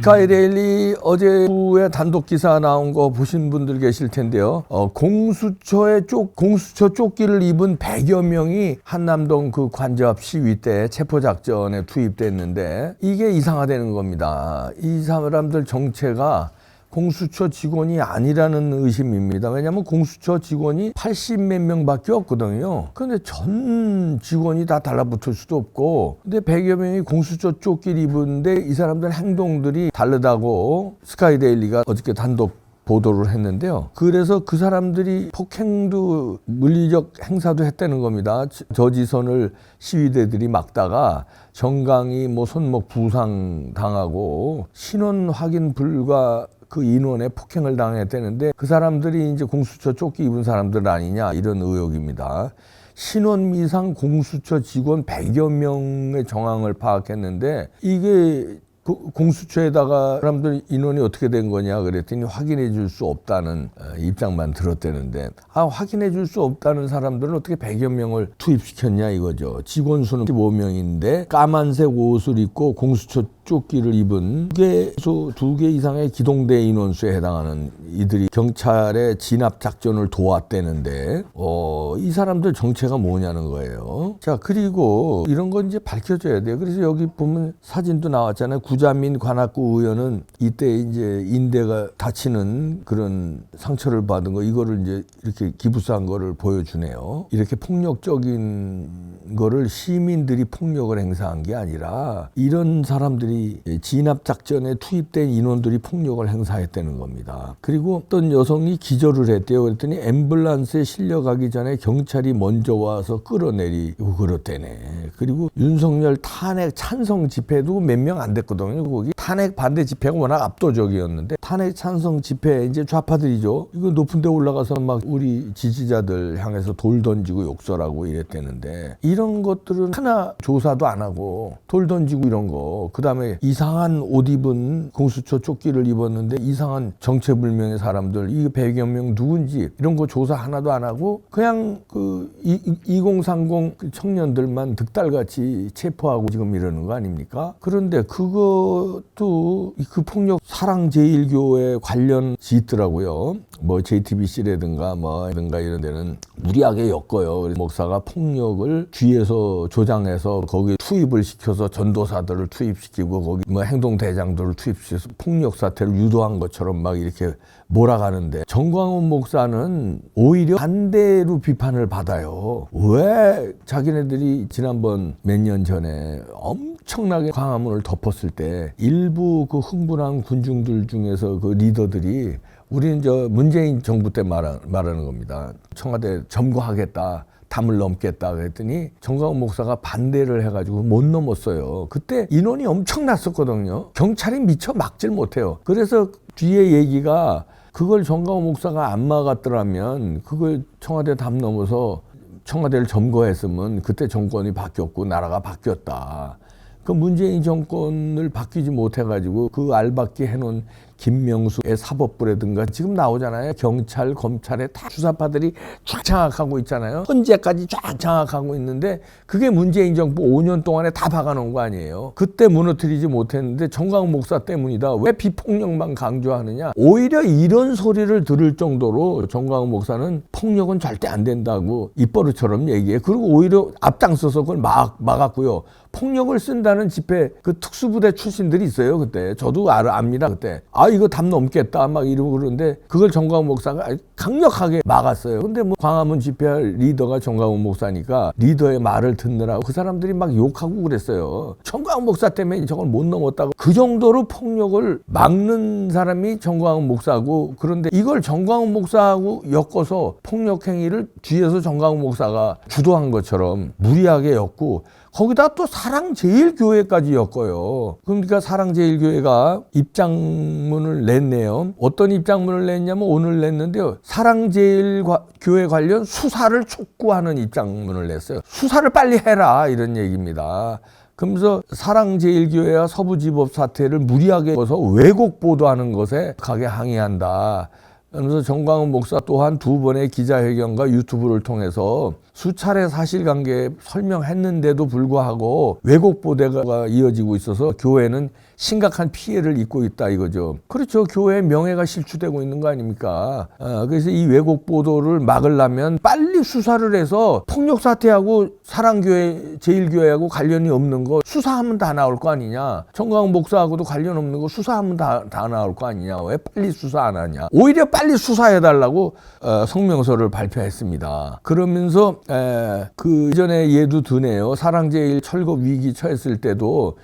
스카이데일리 어제에 단독 기사 나온 거 보신 분들 계실 텐데요. 공수처 조끼를 입은 100여 명이 한남동 그 관저앞 시위 때 체포작전에 투입됐는데 이게 이상하다는 겁니다. 이 사람들 정체가 공수처 직원이 아니라는 의심입니다. 왜냐하면 공수처 직원이 80몇 명밖에 없거든요. 그런데 전 직원이 다 달라붙을 수도 없고, 근데 100여 명이 공수처 조끼를 입은데 이 사람들 행동들이 다르다고 스카이데일리가 어저께 단독 보도를 했는데요. 그래서 그 사람들이 폭행도 물리적 행사도 했다는 겁니다. 저지선을 시위대들이 막다가 정강이 손목 부상 당하고 신원 확인 불가 그 인원에 폭행을 당했다는데 그 사람들이 이제 공수처 조끼 입은 사람들 아니냐 이런 의혹입니다. 신원미상 공수처 직원 100여 명의 정황을 파악했는데 이게 공수처에다가 사람들 인원이 어떻게 된 거냐 그랬더니 확인해 줄 수 없다는 입장만 들었다는데 확인해 줄 수 없다는 사람들은 어떻게 100여 명을 투입시켰냐 이거죠. 직원 수는 15명인데 까만색 옷을 입고 공수처 조끼를 입은 두 개 이상의 기동대 인원수에 해당하는 이들이 경찰의 진압 작전을 도왔다는데 이 사람들 정체가 뭐냐는 거예요. 자, 그리고 이런 건 이제 밝혀져야 돼요. 그래서 여기 보면 사진도 나왔잖아요. 구자민 관악구 의원은 이때 이제 인대가 다치는 그런 상처를 받은 거 이거를 이제 이렇게 기부스한 거를 보여주네요. 이렇게 폭력적인 거를 시민들이 폭력을 행사한 게 아니라 이런 사람들이 진압작전에 투입된 인원들이 폭력을 행사했다는 겁니다. 그리고 어떤 여성이 기절을 했대요. 그랬더니 앰뷸런스에 실려가기 전에 경찰이 먼저 와서 끌어내리고 그렇대네. 그리고 윤석열 탄핵 찬성 집회도 몇 명 안 됐거든요. 거기 탄핵 반대 집회가 워낙 압도적이었는데 탄핵 찬성 집회 이제 좌파들이죠. 이거 높은 데 올라가서 막 우리 지지자들 향해서 돌 던지고 욕설하고 이랬대는데 이런 것들은 하나 조사도 안 하고 돌 던지고 이런 거 그다음에 이상한 옷 입은 공수처 조끼를 입었는데 이상한 정체불명의 사람들 이 100여 명 누군지 이런 거 조사 하나도 안 하고 그냥 2030 청년들만 득달같이 체포하고 지금 이러는 거 아닙니까? 그런데 그것도 그 폭력 사랑제일교회 관련지 있더라고요. JTBC라든가 이런 데는 무리하게 엮어요. 그래서 목사가 폭력을 뒤에서 조장해서 거기에 투입을 시켜서 전도사들을 투입시키고 거기 행동대장들을 투입시켜서 폭력 사태를 유도한 것처럼 막 이렇게 몰아가는데 정광훈 목사는 오히려 반대로 비판을 받아요. 왜 자기네들이 지난번 몇 년 전에 엄청나게 광화문을 덮었을 때 일부 그 흥분한 군중들 중에서 그 리더들이 우리는 문재인 정부 때 말하는 겁니다. 청와대 점거하겠다. 담을 넘겠다 그랬더니 정광훈 목사가 반대를 해가지고 못 넘었어요. 그때 인원이 엄청났었거든요. 경찰이 미처 막질 못해요. 그래서 뒤에 얘기가 그걸 정광훈 목사가 안 막았더라면 그걸 청와대 담 넘어서 청와대를 점거했으면 그때 정권이 바뀌었고 나라가 바뀌었다. 그 문재인 정권을 바뀌지 못해가지고 그 알박기 해놓은 김명수의 사법부라든가 지금 나오잖아요. 경찰, 검찰에 다 수사파들이 쫙 장악하고 있잖아요. 현재까지 쫙 장악하고 있는데 그게 문재인 정부 5년 동안에 다 박아놓은 거 아니에요. 그때 무너뜨리지 못했는데 정광훈 목사 때문이다. 왜 비폭력만 강조하느냐. 오히려 이런 소리를 들을 정도로 정광훈 목사는 폭력은 절대 안 된다고 입버릇처럼 얘기해. 그리고 오히려 앞장서서 그걸 막았고요. 폭력을 쓴다는 집회 그 특수부대 출신들이 있어요. 그때 저도 압니다. 그때 이거 담 넘겠다 막 이러고 그러는데 그걸 정광훈 목사가 강력하게 막았어요. 근데 광화문 집회할 리더가 정광훈 목사니까 리더의 말을 듣느라고 그 사람들이 막 욕하고 그랬어요. 정광훈 목사 때문에 저걸 못 넘었다고. 그 정도로 폭력을 막는 사람이 정광훈 목사고 그런데 이걸 정광훈 목사하고 엮어서 폭력 행위를 뒤에서 정광훈 목사가 주도한 것처럼 무리하게 엮고 거기다 또 사랑제일교회까지 엮어요. 그러니까 사랑제일교회가 입장문을 냈네요. 어떤 입장문을 냈냐면 오늘 냈는데요. 사랑제일교회 관련 수사를 촉구하는 입장문을 냈어요. 수사를 빨리 해라 이런 얘기입니다. 그러면서 사랑제일교회와 서부지법 사태를 무리하게 해서 왜곡 보도하는 것에 강하게 항의한다. 그러면서 정광훈 목사 또한 2번의 기자회견과 유튜브를 통해서 수차례 사실관계 설명했는데도 불구하고 왜곡 보도가 이어지고 있어서 교회는 심각한 피해를 입고 있다 이거죠. 그렇죠. 교회의 명예가 실추되고 있는 거 아닙니까? 그래서 이 왜곡 보도를 막으려면 빨리 수사를 해서 폭력 사태하고 사랑교회, 제일교회하고 관련이 없는 거 수사하면 다 나올 거 아니냐. 정광훈 목사하고도 관련 없는 거 수사하면 다 나올 거 아니냐. 왜 빨리 수사 안 하냐. 오히려 빨리 수사해달라고 성명서를 발표했습니다. 그러면서 그 이전에 예도 드네요. 사랑제일 철거 위기 처했을 때도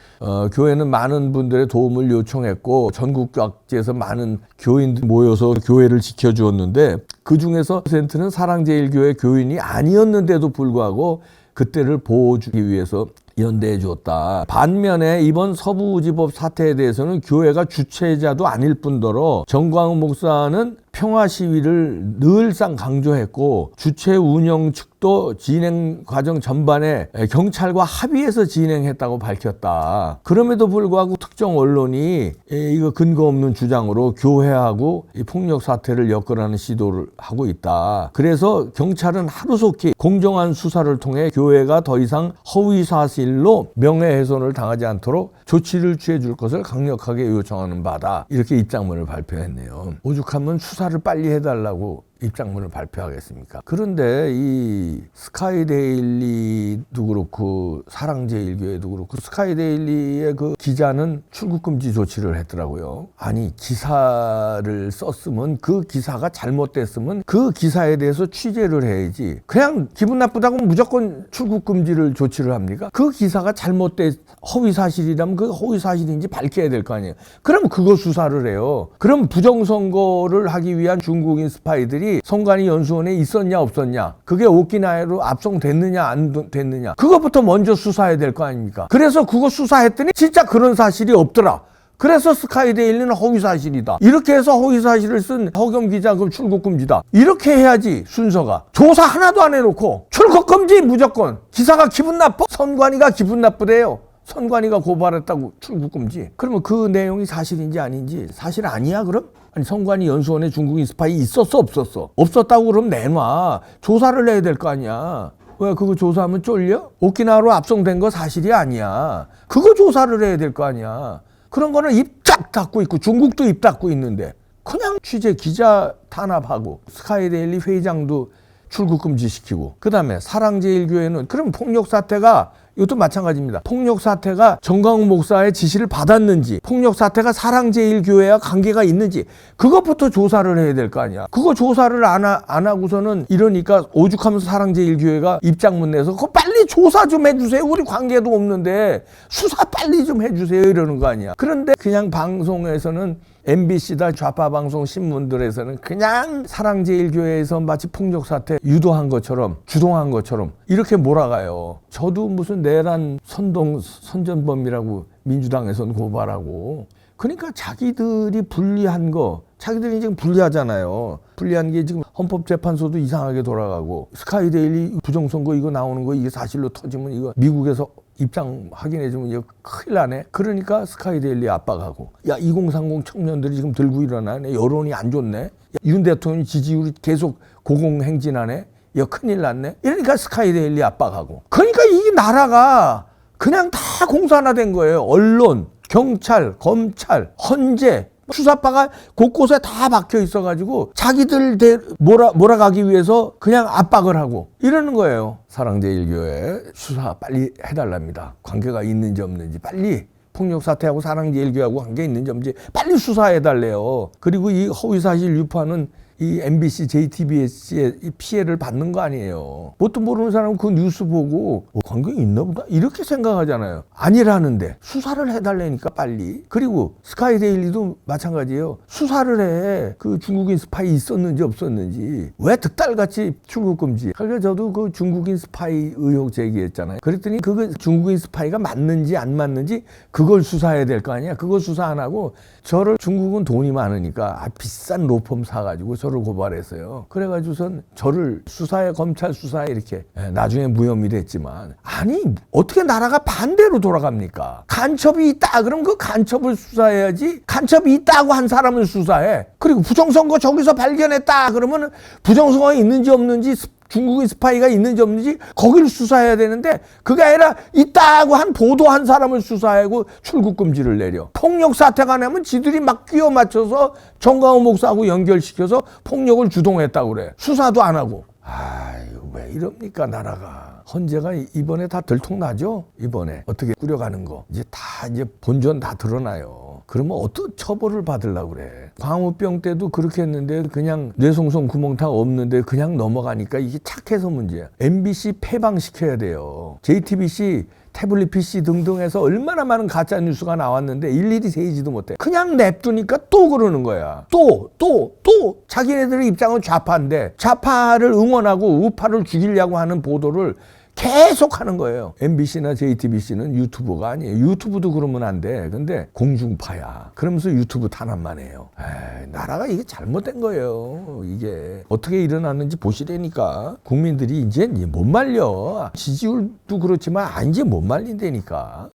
교회는 많은 분들의 도움을 요청했고 전국 각지에서 많은 교인들 모여서 교회를 지켜주었는데 그 중에서 %는 사랑제일교회 교인이 아니었는데도 불구하고 그때를 보호주기 위해서 연대해 주었다. 반면에 이번 서부지법 사태에 대해서는 교회가 주최자도 아닐 뿐더러 정광훈 목사는 평화 시위를 늘상 강조했고 주최 운영 측도 진행 과정 전반에 경찰과 합의해서 진행했다고 밝혔다. 그럼에도 불구하고 특정 언론이 이거 근거 없는 주장으로 교회하고 이 폭력 사태를 엮으라는 시도를 하고 있다. 그래서 경찰은 하루속히 공정한 수사를 통해 교회가 더 이상 허위 사실로 명예훼손을 당하지 않도록 조치를 취해 줄 것을 강력하게 요청하는 바다. 이렇게 입장문을 발표했네요. 오죽하면 수사를 빨리 해달라고 입장문을 발표하겠습니까? 그런데 이 스카이데일리도 그렇고 사랑제일교회도 그렇고 스카이데일리의 그 기자는 출국금지 조치를 했더라고요. 아니 기사를 썼으면 그 기사가 잘못됐으면 그 기사에 대해서 취재를 해야지. 그냥 기분 나쁘다고 무조건 출국금지를 조치를 합니까? 그 기사가 잘못된 허위사실이라면 그 허위사실인지 밝혀야 될 거 아니에요. 그럼 그거 수사를 해요. 그럼 부정선거를 하기 위한 중국인 스파이들이 선관위 연수원에 있었냐 없었냐, 그게 오키나와로 압송됐느냐 안 됐느냐, 그것부터 먼저 수사해야 될 거 아닙니까? 그래서 그거 수사했더니 진짜 그런 사실이 없더라. 그래서 스카이데일리는 허위사실이다. 이렇게 해서 허위사실을 쓴 허겸 기자 그럼 출국금지다. 이렇게 해야지 순서가. 조사 하나도 안 해놓고 출국금지 무조건. 기사가 기분 나빠? 선관위가 기분 나쁘대요. 선관위가 고발했다고 출국금지. 그러면 그 내용이 사실인지 아닌지. 사실 아니야 그럼? 아니 선관위 연수원에 중국인 스파이 있었어 없었어? 없었다고 그럼 내놔. 조사를 해야 될 거 아니야. 왜 그거 조사하면 쫄려? 오키나와로 압송된 거 사실이 아니야. 그거 조사를 해야 될 거 아니야. 그런 거는 입 쫙 닫고 있고 중국도 입 닫고 있는데 그냥 취재 기자 탄압하고 스카이데일리 회장도 출국금지시키고 그 다음에 사랑제일교회는 그럼 폭력사태가 이것도 마찬가지입니다. 폭력사태가 정광훈 목사의 지시를 받았는지 폭력사태가 사랑제일교회와 관계가 있는지 그것부터 조사를 해야 될 거 아니야. 그거 조사를 안 하고서는 이러니까 오죽하면서 사랑제일교회가 입장문 내서 그거 빨리 조사 좀 해주세요. 우리 관계도 없는데 수사 빨리 좀 해주세요 이러는 거 아니야. 그런데 그냥 방송에서는 MBC다 좌파 방송 신문들에서는 그냥 사랑제일교회에서 마치 폭력사태 유도한 것처럼 주동한 것처럼 이렇게 몰아가요. 저도 무슨 내란 선전범이라고 민주당에서는 고발하고. 그러니까 자기들이 불리한 거, 자기들이 지금 불리하잖아요. 불리한 게 지금 헌법재판소도 이상하게 돌아가고 스카이데일리 부정선거 이거 나오는 거 이게 사실로 터지면 이거 미국에서 입장 확인해주면 이거 큰일 나네. 그러니까 스카이데일리 압박하고 야 2030 청년들이 지금 들고 일어나네. 여론이 안 좋네. 야, 윤 대통령 지지율이 계속 고공행진하네. 야 큰일 났네. 이러니까 스카이데일리 압박하고. 그러니까 이 나라가 그냥 다 공산화된 거예요. 언론, 경찰, 검찰, 헌재 수사파가 곳곳에 다 박혀 있어가지고 자기들 몰아가기 위해서 그냥 압박을 하고 이러는 거예요. 사랑제일교회 수사 빨리 해달랍니다. 관계가 있는지 없는지 빨리. 폭력사태하고 사랑제일교회하고 관계 있는지 없는지 빨리 수사해달래요. 그리고 이 허위사실 유포하는 이 MBC, JTBC의 피해를 받는 거 아니에요. 뭣도 모르는 사람은 그 뉴스 보고 관계 있나 보다 이렇게 생각하잖아요. 아니라는데 수사를 해달라니까 빨리. 그리고 스카이데일리도 마찬가지예요. 수사를 해. 그 중국인 스파이 있었는지 없었는지. 왜 득달같이 출국금지. 그러니까 저도 그 중국인 스파이 의혹 제기했잖아요. 그랬더니 그거 중국인 스파이가 맞는지 안 맞는지 그걸 수사해야 될 거 아니야. 그거 수사 안 하고 저를 중국은 돈이 많으니까 비싼 로펌 사가지고 저를 고발했어요. 그래가지고선 저를 수사에 검찰 수사에 이렇게 나중에 무혐의 됐지만 아니 어떻게 나라가 반대로 돌아갑니까? 간첩이 있다 그럼 그 간첩을 수사해야지. 간첩이 있다고 한 사람을 수사해. 그리고 부정선거 저기서 발견했다 그러면 부정선거가 있는지 없는지 중국의 스파이가 있는지 없는지 거기를 수사해야 되는데 그게 아니라 있다고 한 보도한 사람을 수사하고 출국 금지를 내려. 폭력 사태가 나면 지들이 막 끼워 맞춰서 정강호 목사하고 연결시켜서 폭력을 주동했다고 그래. 수사도 안 하고. 아유, 왜 이럽니까 나라가. 헌재가 이번에 다 들통나죠. 이번에 어떻게 꾸려가는 거 이제 다 이제 본전 다 드러나요. 그러면 어떤 처벌을 받으려고 그래. 광우병 때도 그렇게 했는데 그냥 뇌송송 구멍 다 없는데 그냥 넘어가니까 이게 착해서 문제야. MBC 폐방시켜야 돼요. JTBC 태블릿 PC 등등해서 얼마나 많은 가짜 뉴스가 나왔는데 일일이 세이지도 못해. 그냥 냅두니까 또 그러는 거야. 또 자기네들의 입장은 좌파인데 좌파를 응원하고 우파를 죽이려고 하는 보도를 계속 하는 거예요. MBC나 JTBC는 유튜브가 아니에요. 유튜브도 그러면 안 돼. 근데 공중파야. 그러면서 유튜브 탄압만 해요. 에이, 나라가 이게 잘못된 거예요. 이게 어떻게 일어났는지 보시라니까. 국민들이 이제 못 말려. 지지율도 그렇지만 이제 못 말린다니까.